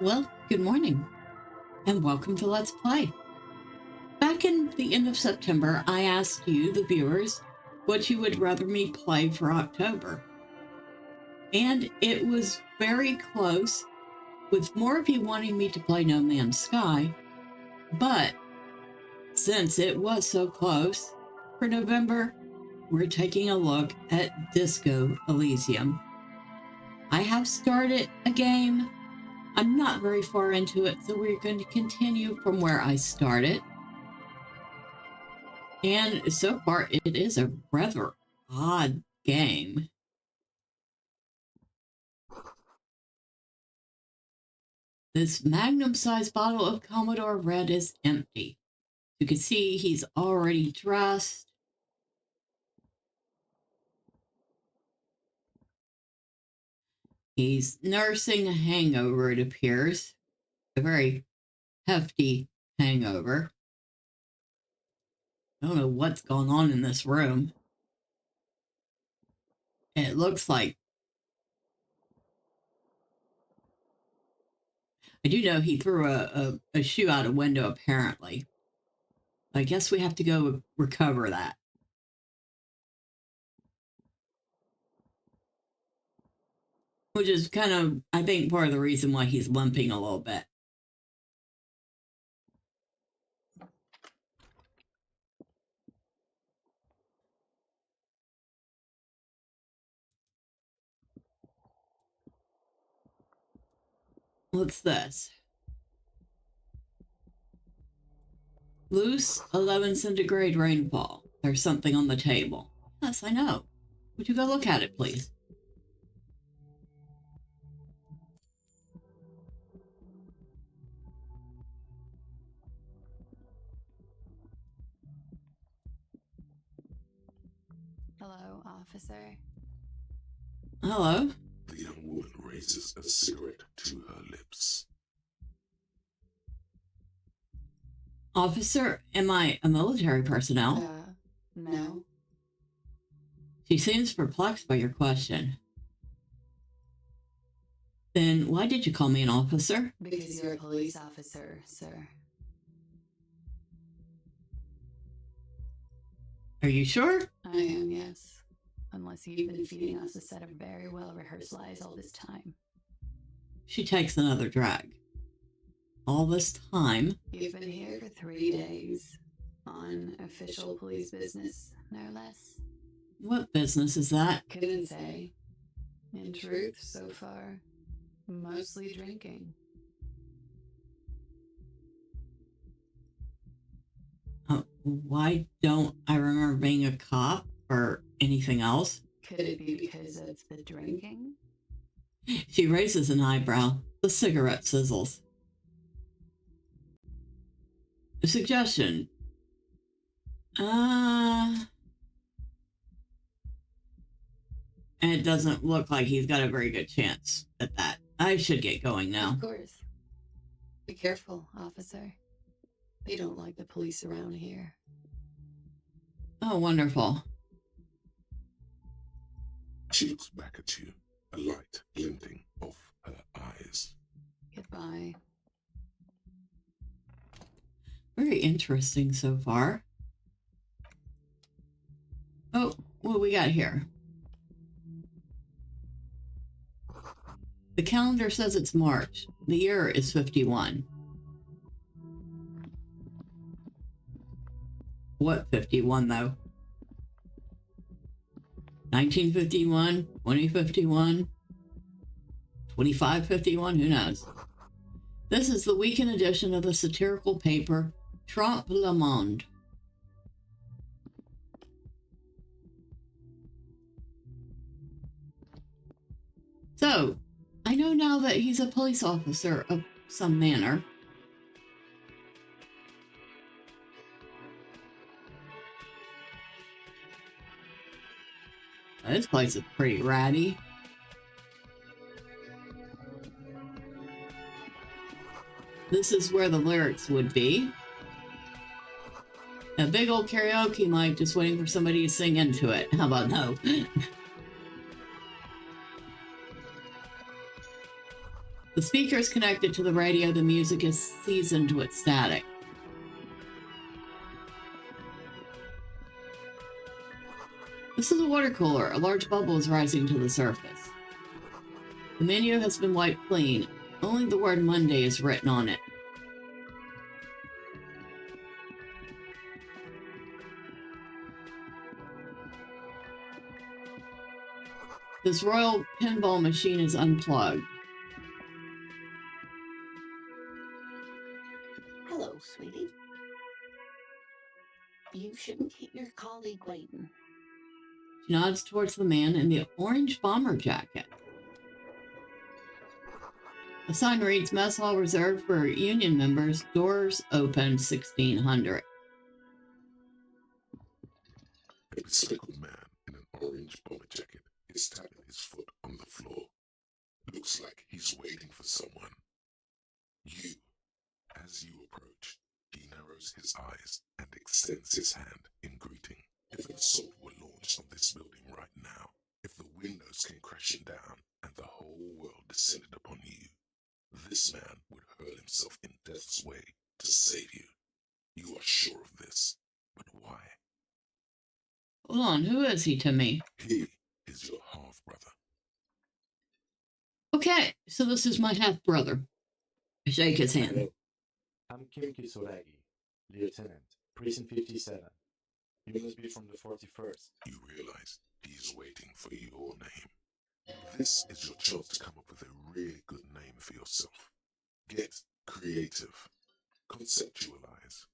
Well, good morning, and welcome to Let's Play. Back in the end of September, I asked you, the viewers, what you would rather me play for October. And it was very close, with more of you wanting me to play No Man's Sky. But since it was so close, for November, we're taking a look at Disco Elysium. I have started a game. I'm not very far into it, so we're going to continue from where I started. And so far, it is a rather odd game. This magnum-sized bottle of Commodore Red is empty. You can see he's already dressed. He's nursing a hangover, it appears. A very hefty hangover. I don't know what's going on in this room. It looks like... I do know he threw a shoe out a window, apparently. I guess we have to go recover that. Which is kind of, I think, part of the reason why he's limping a little bit. What's this? Loose 11 centigrade rainfall. There's something on the table. Yes, I know. Would you go look at it, please? Hello, officer. Hello? The young woman raises a cigarette to her lips. Officer, am I a military personnel? No. She seems perplexed by your question. Then why did you call me an officer? Because you're a police officer, sir. Are you sure? I am, yes. Unless you've been feeding us a set of very well-rehearsed lies all this time. She takes another drag. All this time? You've been here for 3 days. On official police business, no less. What business is that? Couldn't say. In truth, so far, mostly drinking. Why don't I remember being a cop or anything else? Could it be because it's the drinking? She raises an eyebrow. The cigarette sizzles. A suggestion. And it doesn't look like he's got a very good chance at that. I should get going now. Of course. Be careful, officer. They don't like the police around here. Oh, wonderful. She looks back at you, a light glinting off her eyes. Goodbye. Very interesting so far. Oh, what we got here? The calendar says it's March. The year is 51. What 51, though? 1951? 2051? 2551? Who knows? This is the weekend edition of the satirical paper Trompe le Monde. So, I know now that he's a police officer of some manner. This place is pretty ratty. This is where the lyrics would be. A big old karaoke mic just waiting for somebody to sing into it. How about no? The speaker is connected to the radio. The music is seasoned with static. This is a water cooler. A large bubble is rising to the surface. The menu has been wiped clean. Only the word Monday is written on it. This royal pinball machine is unplugged. Hello, sweetie. You shouldn't keep your colleague waiting. She nods towards the man in the orange bomber jacket. The sign reads, Mess Hall reserved for union members. Doors open 1600. A bespectacled man in an orange bomber jacket is tapping his foot on the floor. Looks like he's waiting for someone. As you approach, he narrows his eyes and extends his hand in greeting. If an assault were launched on this building right now, if the windows came crashing down and the whole world descended upon you, this man would hurl himself in death's way to save you. You are sure of this, but why? Hold on, who is he to me? He is your half-brother. Okay, so this is my half-brother. I shake his hand. Hello. I'm Kim Kitsuragi, Lieutenant, Precinct 57. You must be from the 41st. You realize he's waiting for your name. This is your chance to come up with a really good name for yourself. Get creative. Conceptualize.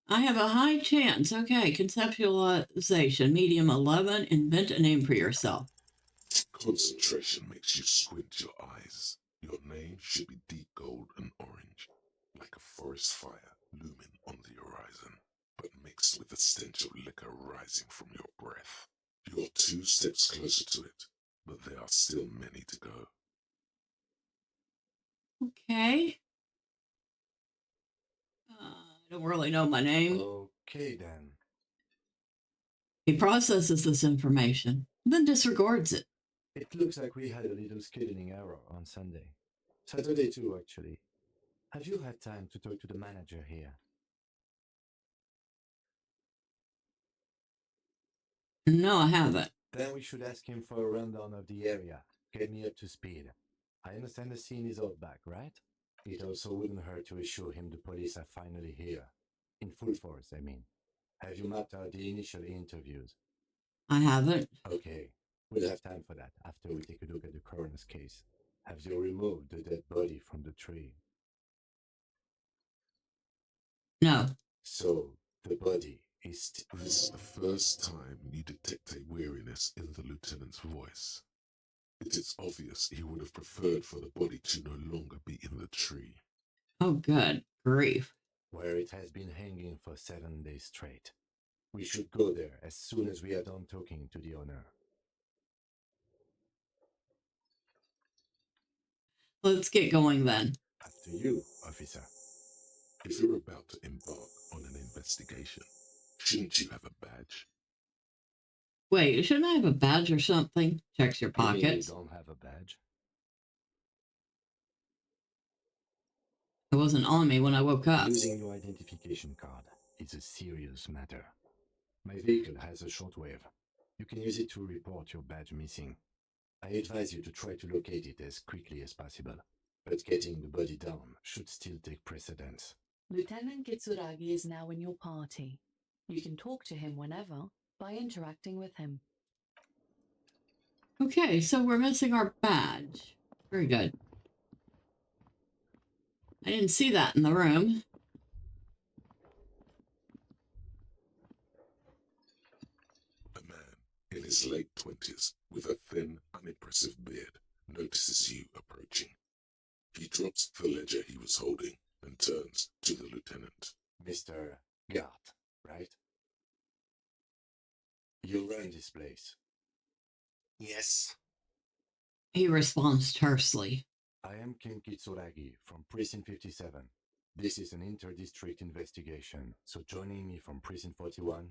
I have a high chance. Okay, conceptualization. Medium 11. Invent a name for yourself. Concentration makes you squint your eyes. Your name should be deep gold and orange, like a forest fire looming on the horizon, but mixed with the stench of liquor rising from your breath. You're 2 steps closer to it, but there are still many to go. Okay. I don't really know my name. Okay, then. He processes this information, then disregards it. It looks like we had a little scheduling error on Sunday. Saturday too, actually. Have you had time to talk to the manager here? No, I haven't. Then we should ask him for a rundown of the area. Get me up to speed. I understand the scene is out back, right? It also wouldn't hurt to assure him the police are finally here. In full force, I mean. Have you mapped out the initial interviews? I haven't. Okay, we'll have time for that after we take a look at the coroner's case. Have you removed the dead body from the tree? No. So, the body is... This is the first time you detect a weariness in the lieutenant's voice. It is obvious he would have preferred for the body to no longer be in the tree. Oh, good grief. Where it has been hanging for 7 days straight. We should go there as soon as we are done talking to the owner. Let's get going then. Up to you, officer. If you're about to embark on an investigation, shouldn't you have a badge? Wait, shouldn't I have a badge or something? Checks your You mean pockets. you don't have a badge? It wasn't on me when I woke up. Losing your identification card is a serious matter. My vehicle has a shortwave. You can use it to report your badge missing. I advise you to try to locate it as quickly as possible, but getting the body down should still take precedence. Lieutenant Kitsuragi is now in your party. You can talk to him whenever by interacting with him. Okay, so we're missing our badge. Very good. I didn't see that in the room. A man in his late 20s with a thin, unimpressive beard notices you approaching. He drops the ledger he was holding and turns to the lieutenant. Mr. Gart, right? You run this place. Yes. He responds tersely. I am Kim Kitsuragi from Precinct 57. This is an inter-district investigation, so joining me from Precinct 41.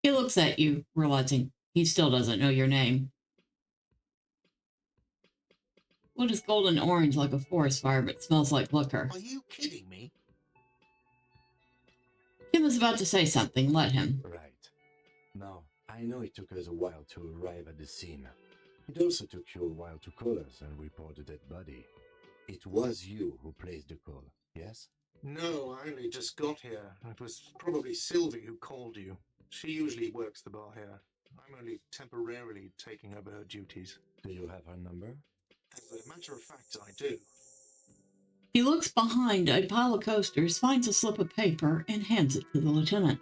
He looks at you, realizing he still doesn't know your name. What is golden orange like a forest fire but smells like liquor? Are you kidding me? Tim was about to say something. Let him. Right. Now, I know it took us a while to arrive at the scene. It also took you a while to call us and report the dead body. It was you who placed the call, yes? No, I only just got here. It was probably Sylvie who called you. She usually works the bar here. I'm only temporarily taking over her duties. Do you have her number? As a matter of fact, I do. He looks behind a pile of coasters, finds a slip of paper, and hands it to the lieutenant.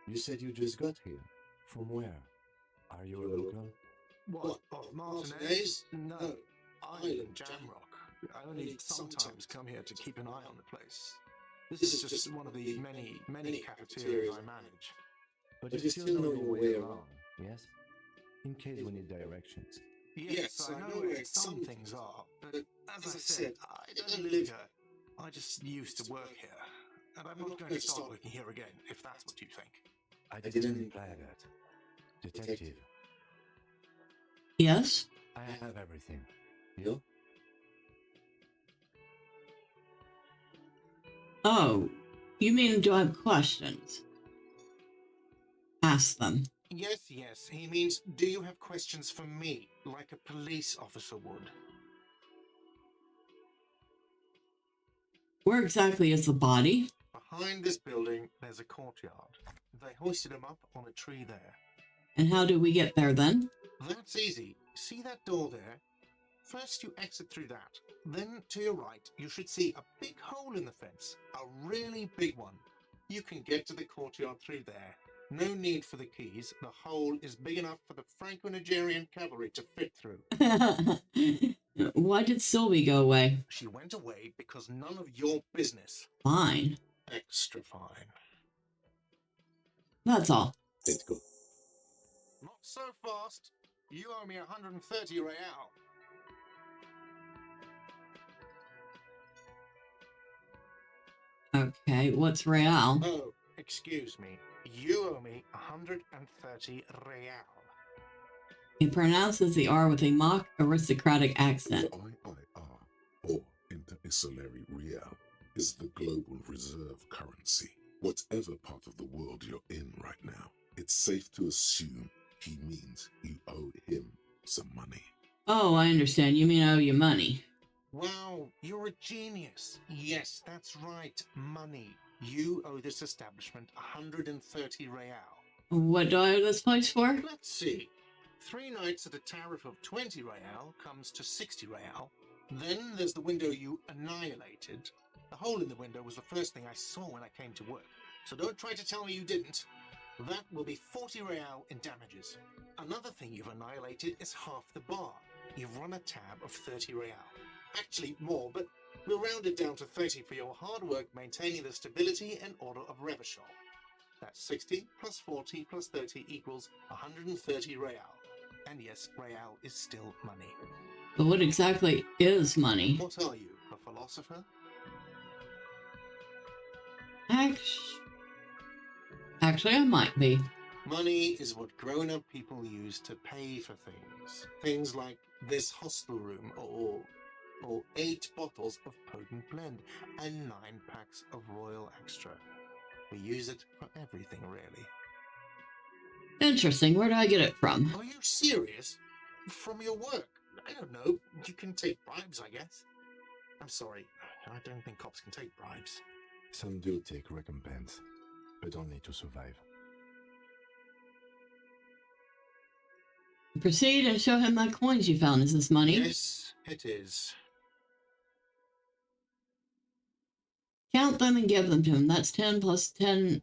You said you just got here. From where? Are you a local? What, of Martinez? No, Island Jamrock. I only sometimes come here to keep an eye on the place. This is just one of the many cafeterias I manage. But you still know your way around, yes? In case we need directions. Yes, I know where some things are, but as I said, I don't live here. I just used to work here, and I'm not going to start working here again, if that's what you think. I didn't imply that. Detective, Yes? I have everything. You? Oh, you mean do I have questions? Ask them. Yes, he means, do you have questions for me, like a police officer would? Where exactly is the body? Behind this building, there's a courtyard. They hoisted him up on a tree there. And how do we get there then? That's easy. See that door there? First you exit through that. Then to your right, you should see a big hole in the fence. A really big one. You can get to the courtyard through there. No need for the keys. The hole is big enough for the Franco-Nigerian cavalry to fit through. Why did Sylvie go away? She went away because none of your business. Fine. Extra fine. That's all. Let's go. Not so fast. You owe me 130 real. Okay, what's real? Oh, excuse me. You owe me 130 real. He pronounces the R with a mock aristocratic accent. The IIR, or Interinsulary Real, is the global reserve currency. Whatever part of the world you're in right now, it's safe to assume he means you owe him some money. Oh, I understand. You mean I owe you money. Wow, you're a genius. Yes, that's right. Money. You owe this establishment 130 real. What do I owe this place for? Let's see. 3 nights at a tariff of 20 real comes to 60 real. Then there's the window you annihilated. The hole in the window was the first thing I saw when I came to work. So don't try to tell me you didn't. That will be 40 real in damages. Another thing you've annihilated is half the bar. You've run a tab of 30 real. Actually more, but we'll round it down to 30 for your hard work maintaining the stability and order of Revachol. That's 60 plus 40 plus 30 equals 130 real. And yes, real is still money. But what exactly is money? What are you, a philosopher? Actually, I might be. Money is what grown-up people use to pay for things. Things like this hostel room, or 8 bottles of potent blend, and 9 packs of Royal Extra. We use it for everything, really. Interesting. Where do I get it from? Are you serious? From your work? I don't know. You can take bribes, I guess. I'm sorry. I don't think cops can take bribes. Some do take recompense, but only to survive. Proceed and show him that coins you found. Is this money? Yes, it is. Count them and give them to him. That's 10 plus 10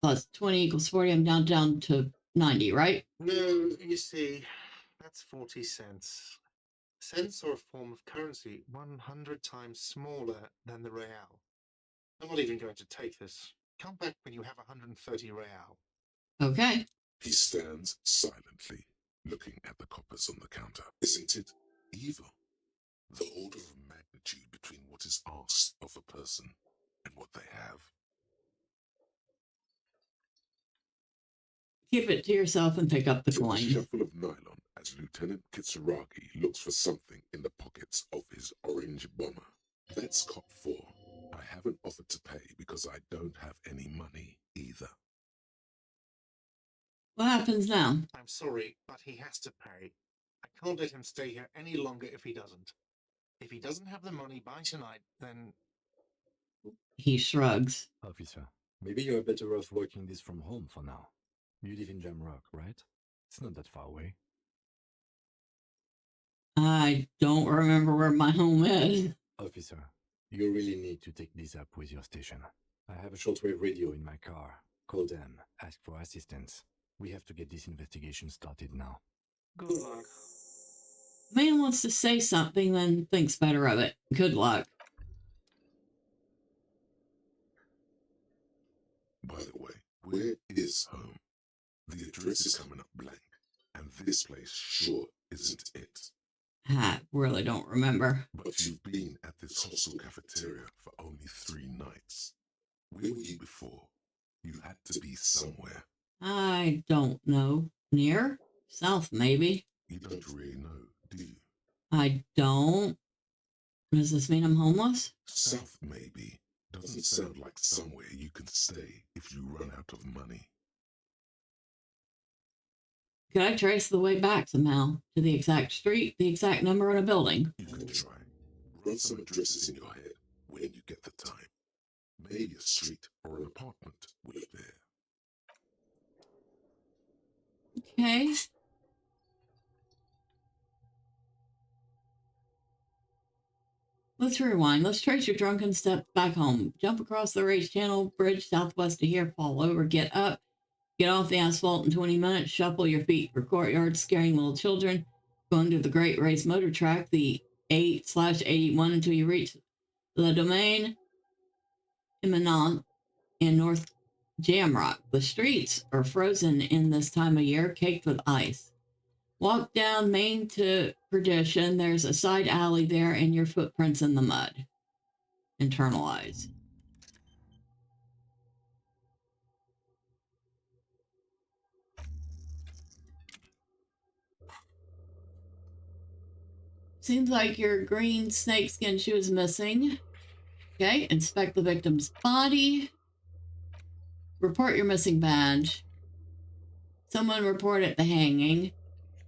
plus 20 equals 40. I'm down to 90, right? No, you see, that's 40 cents. Cents are a form of currency 100 times smaller than the real. I'm not even going to take this. Come back when you have 130 real. Okay. He stands silently, looking at the coppers on the counter. Isn't it evil? The order of magnitude between what is asked of a person and what they have. Keep it to yourself and pick up the Took a coin. shuffle of nylon as Lieutenant Kitsuragi looks for something in the pockets of his orange bomber. That's cop 4. I haven't offered to pay because I don't have any money either. What happens now? I'm sorry, but he has to pay. I can't let him stay here any longer if he doesn't. If he doesn't have the money by tonight, then He shrugs. Officer, maybe you're better off working this from home for now. You live in Jamrock, right? It's not that far away. I don't remember where my home is. Officer, you really need to take this up with your station. I have a shortwave radio in my car. Call them, ask for assistance. We have to get this investigation started now. good luck. Man wants to say something, then thinks better of it. Good luck. By the way, where is home? The address is coming up blank, and this place sure isn't it. I really don't remember. But you've been at this hostel cafeteria for only 3 nights. Where were you before? You had to be somewhere. I don't know. Near? South, maybe. You don't really know, do you? I don't. Does this mean I'm homeless? South, maybe. Doesn't sound like somewhere you can stay if you run out of money. Could I trace the way back somehow to the exact street, the exact number on a building? You can try. Run some addresses in your head when you get the time. Maybe a street or an apartment will appear. Okay. Let's rewind. Let's trace your drunken steps back home. Jump across the race channel bridge southwest of here, fall over, get up, get off the asphalt in 20 minutes, shuffle your feet for courtyards, scaring little children, going to the Great Race Motor Track, the 8/81 until you reach Le Domaine Imminent in North Jamrock. The streets are frozen in this time of year, caked with ice. Walk down Main to Perdition. There's a side alley there and your footprints in the mud. Internalize. Seems like your green snakeskin shoe is missing. Okay, inspect the victim's body. Report your missing badge. Someone reported the hanging.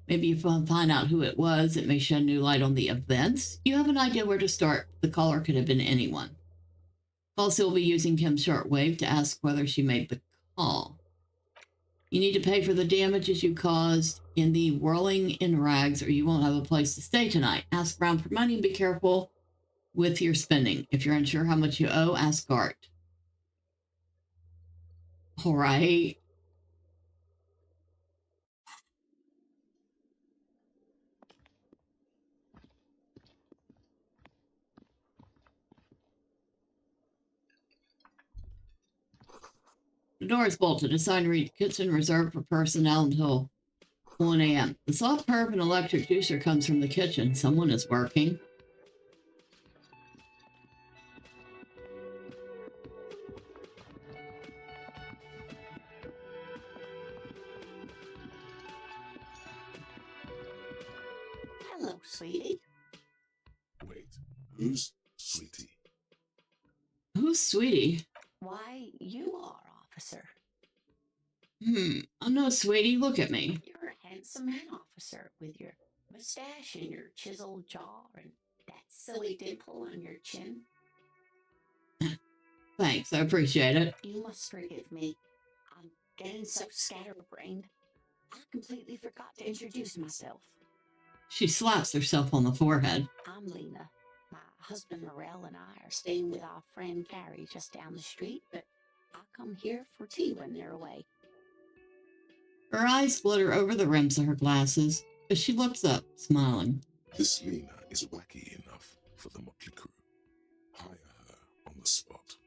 Maybe you find out who it was. It may shed new light on the events. You have an idea where to start. The caller could have been anyone. Call Sylvie using Kim's shortwave to ask whether she made the call. You need to pay for the damages you caused in the whirling in rags, or you won't have a place to stay tonight. Ask around for money and be careful with your spending. If you're unsure how much you owe, ask Art. All right. The door is bolted. A sign reads kitchen reserved for personnel until 1 a.m. The soft purr of an electric juicer comes from the kitchen. Someone is working. Hello, sweetie. Wait, who's Sweetie? Who's Sweetie? Why, you are, officer. I'm no Sweetie. Look at me. You're a handsome man, officer, with your mustache and your chiseled jaw and that silly dimple on your chin. Thanks, I appreciate it. You must forgive me. I'm getting so scatterbrained. I completely forgot to introduce myself. She slaps herself on the forehead. I'm Lena. My husband Morel and I are staying with our friend Carrie just down the street, but I come here for tea when they're away. Her eyes flutter over the rims of her glasses as she looks up, smiling. This Lena is wacky enough for the motley crew. Hire her on the spot.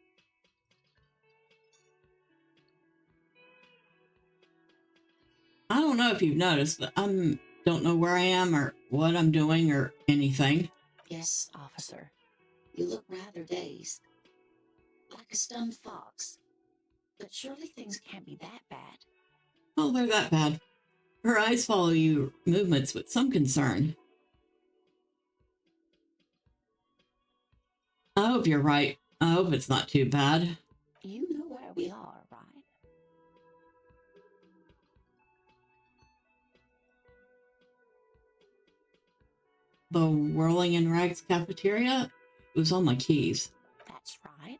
I don't know if you've noticed, but I don't know where I am or what I'm doing or anything. Yes, officer. You look rather dazed. Like a stunned fox. But surely things can't be that bad. Oh, they're that bad. Her eyes follow your movements with some concern. I hope you're right. I hope it's not too bad. You know where we are, right? The Whirling in Rags cafeteria? It was on my keys. That's right.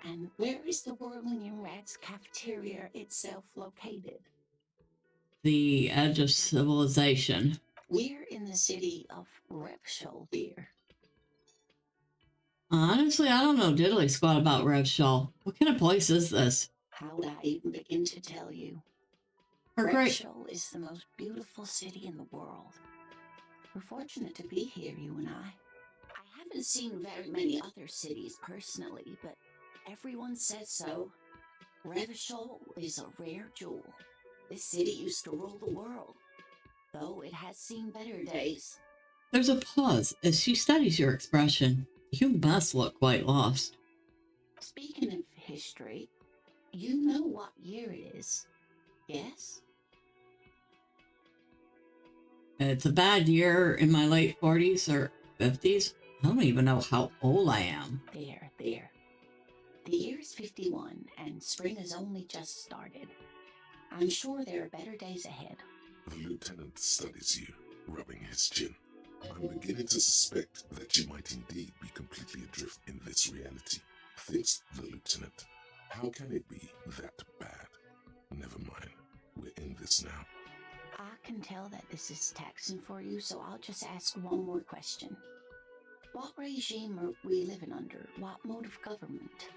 And where is the Whirling in Rags cafeteria itself located? The edge of civilization. We're in the city of Revshul, dear. Honestly, I don't know diddly squat about Revshul. What kind of place is this? How would I even begin to tell you? Her great. Revshul is the most beautiful city in the world. We're fortunate to be here, you and I. I haven't seen very many other cities personally, but everyone says so. Revshul is a rare jewel. This city used to rule the world, though it has seen better days. There's a pause as she studies your expression. You must look quite lost. Speaking of history, you know what year it is, yes? It's a bad year in my late 40s or 50s. I don't even know how old I am. There. The year's 51, and spring has only just started. I'm sure there are better days ahead. The lieutenant studies you, rubbing his chin. I'm beginning to suspect that you might indeed be completely adrift in this reality, thinks the lieutenant. How can it be that bad? Never mind, we're in this now. I can tell that this is taxing for you, so I'll just ask one more question. What regime are we living under? What mode of government?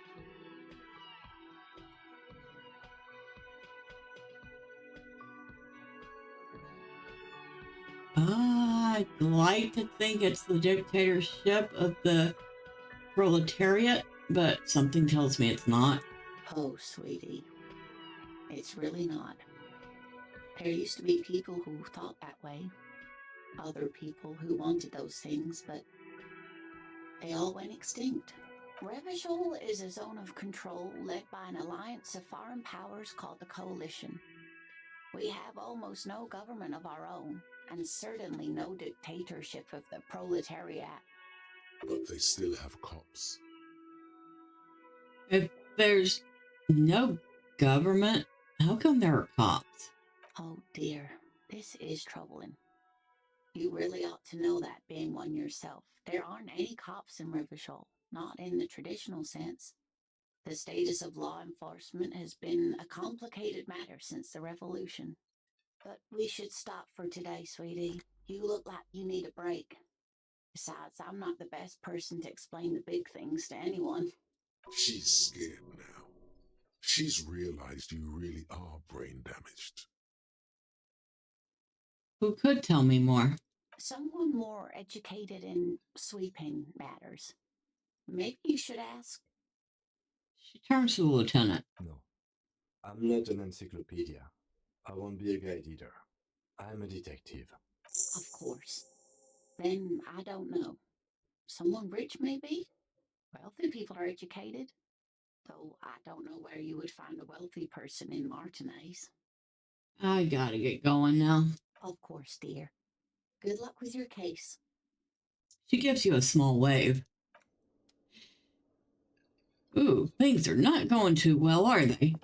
I'd like to think it's the dictatorship of the proletariat, but something tells me it's not. Oh, sweetie, it's really not. There used to be people who thought that way. Other people who wanted those things, but they all went extinct. Revishol is a zone of control led by an alliance of foreign powers called the Coalition. We have almost no government of our own, and certainly no dictatorship of the proletariat. But they still have cops. If there's no government, how come there are cops? Oh dear, this is troubling. You really ought to know that, being one yourself. There aren't any cops in Riverdale, not in the traditional sense. The status of law enforcement has been a complicated matter since the revolution. But we should stop for today, sweetie. You look like you need a break. Besides, I'm not the best person to explain the big things to anyone. She's scared now. She's realized you really are brain damaged. Who could tell me more? Someone more educated in sweeping matters. Maybe you should ask. She turns to the lieutenant. No, I'm not an encyclopedia. I won't be a guide either. I'm a detective. Of course. Then I don't know. Someone rich, maybe? Wealthy people are educated. Though I don't know where you would find a wealthy person in Martinez. I gotta get going now. Of course, dear. Good luck with your case. She gives you a small wave. Ooh, things are not going too well, are they?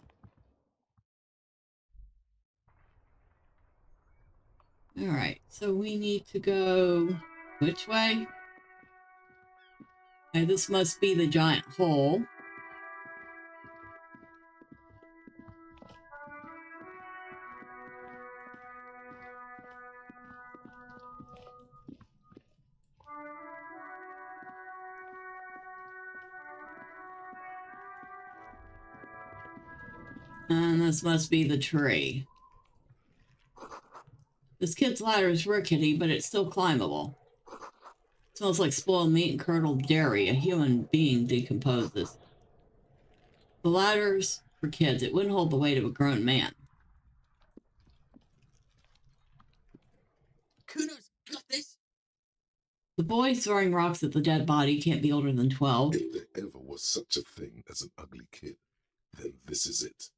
All right, so we need to go which way? Okay, this must be the giant hole. And this must be the tree. This kid's ladder is rickety, but it's still climbable. It smells like spoiled meat and curdled dairy. A human being decomposes. The ladder's for kids. It wouldn't hold the weight of a grown man. Kuno's got this. The boy throwing rocks at the dead body can't be older than 12. If there ever was such a thing as an ugly kid, then this is it.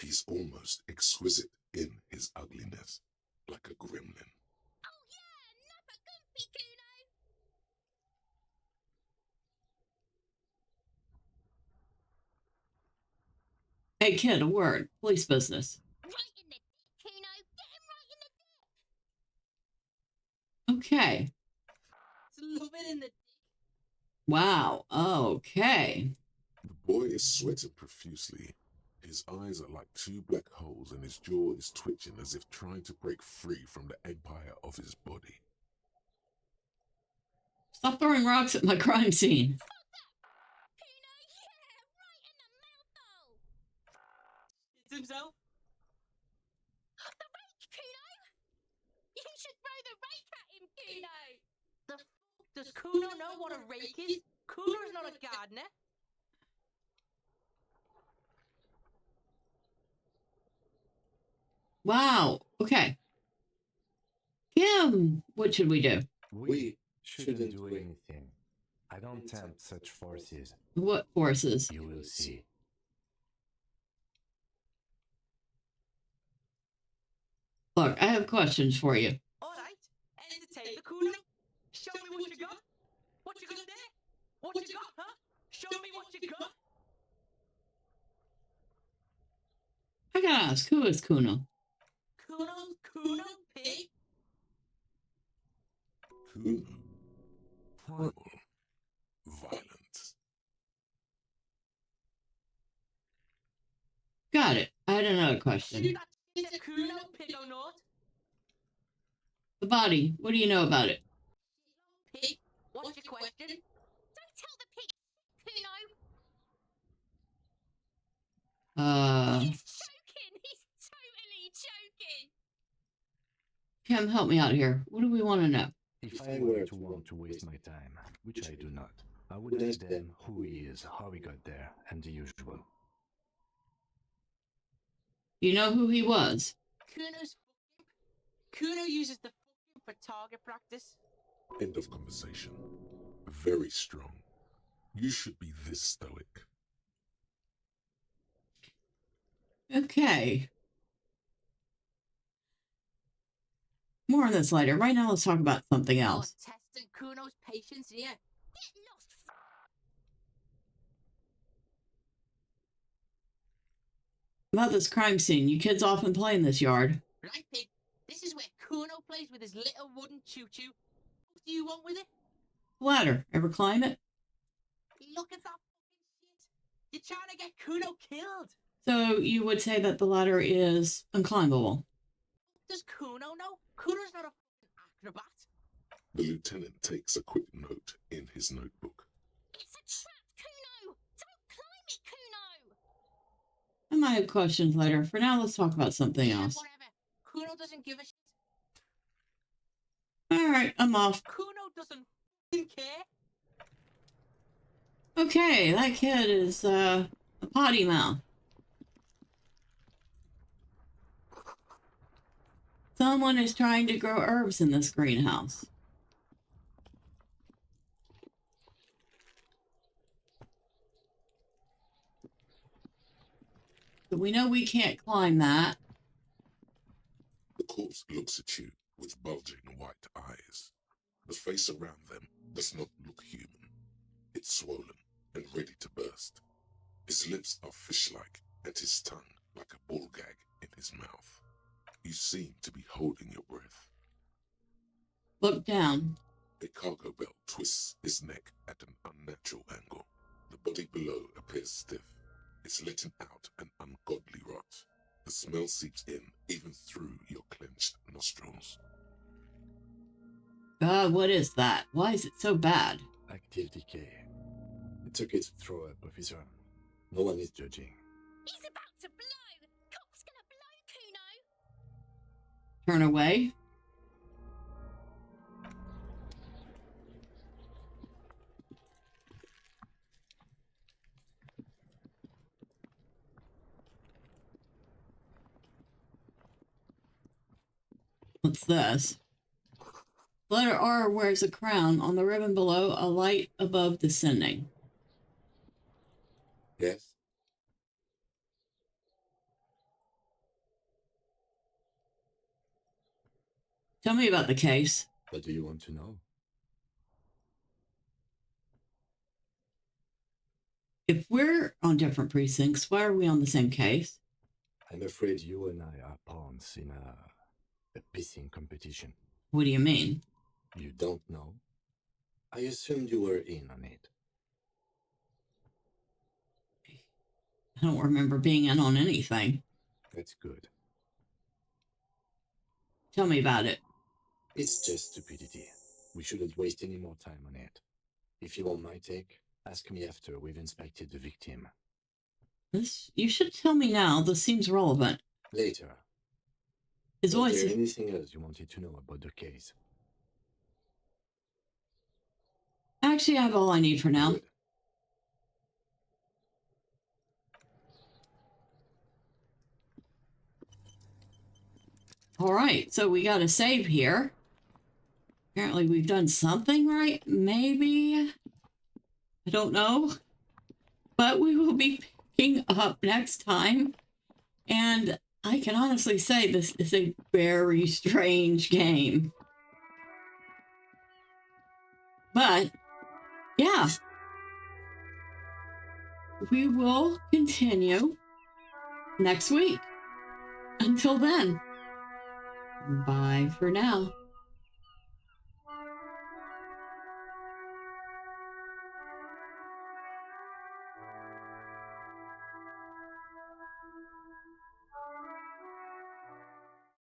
He's almost exquisite in his ugliness. like a gremlin. Oh yeah, another goofy Kuno. Hey, kid, a word. Police business. Right in the dick, Kuno. Get him right in the dick. Okay. Love it in the dick. Wow. Okay. The boy is sweating profusely. His eyes are like two black holes and his jaw is twitching as if trying to break free from the empire of his body. Stop throwing rocks at my crime scene. Kuno, yeah, right in the mouthhole. It's himself. The rake, Kuno. You should throw the rake at him, Kuno. The fuck does Kuno know what a rake is? Kuno's not a gardener. Wow. Okay. Kim, what should we do? We shouldn't do anything. I don't tempt such forces. What forces? You will see. Look, I have questions for you. All right, entertain the Kuno. Show me what you got. What you got there? What you got, huh? Show me what you got. I gotta ask, who is Kuno? Kuno's Kuno pig. Kuno. Primal. Violent. Got it. I had another Shoot question. that shit at Kuno, pig or not. The body, what do you know about it? Pig, what's your question? Don't tell the pig, Kuno. He's choking. He's totally choking. Kim, help me out here. What do we want to know? If I were to want to waste my time, which I do not, I would ask them who he is, how he got there, and the usual. You know who he was? Kuno uses the for target practice. End of conversation. Very strong. You should be this stoic. Okay. More on this later. Right now, let's talk about something else. Testing Kuno's patience here. Get lost. About this crime scene, you kids often play in this yard. Right, pig. This is where Kuno plays with his little wooden choo-choo. What do you want with it? Ladder. Ever climb it? Look at that fucking shit. You're trying to get Kuno killed. So you would say that the ladder is unclimbable. Does Kuno know? Kuno's not a fucking acrobat. The lieutenant takes a quick note in his notebook. It's a trap, Kuno. Don't climb it, Kuno. I might have questions later. For now, let's talk about something Yeah, else. whatever. Kuno doesn't give a shit. All right, I'm off. Kuno doesn't fucking care. Okay, that kid is a potty mouth. Someone is trying to grow herbs in this greenhouse. So we know we can't climb that. The corpse looks at you with bulging white eyes. The face around them does not look human. It's swollen and ready to burst. His lips are fish-like and his tongue like a ball gag in his mouth. You seem to be holding your breath. Look down. A cargo belt twists his neck at an unnatural angle. The body below appears stiff. It's letting out an ungodly rot. The smell seeps in even through your clenched nostrils. God, what is that? Why is it so bad? Active decay. It's okay to throw up, officer. No one is judging. He's about to blow. Cock's gonna blow, Kuno. Turn away. What's this? Letter R wears a crown. On the ribbon below, a light above descending. Yes? Tell me about the case. What do you want to know? If we're on different precincts, why are we on the same case? I'm afraid you and I are pawns in a pissing competition. What do you mean? You don't know? I assumed you were in on it. I don't remember being in on anything. That's good. Tell me about it. It's just stupidity. We shouldn't waste any more time on it. If you want my take, ask me after we've inspected the victim. You should tell me now. This seems relevant. Later. Is Was there anything else you wanted to know about the case? Actually, I have all I need for now. Good. All right, so we got a save here. Apparently we've done something right, maybe. I don't know. But we will be picking up next time. And I can honestly say this is a very strange game. But, yeah. We will continue next week. Until then, bye for now.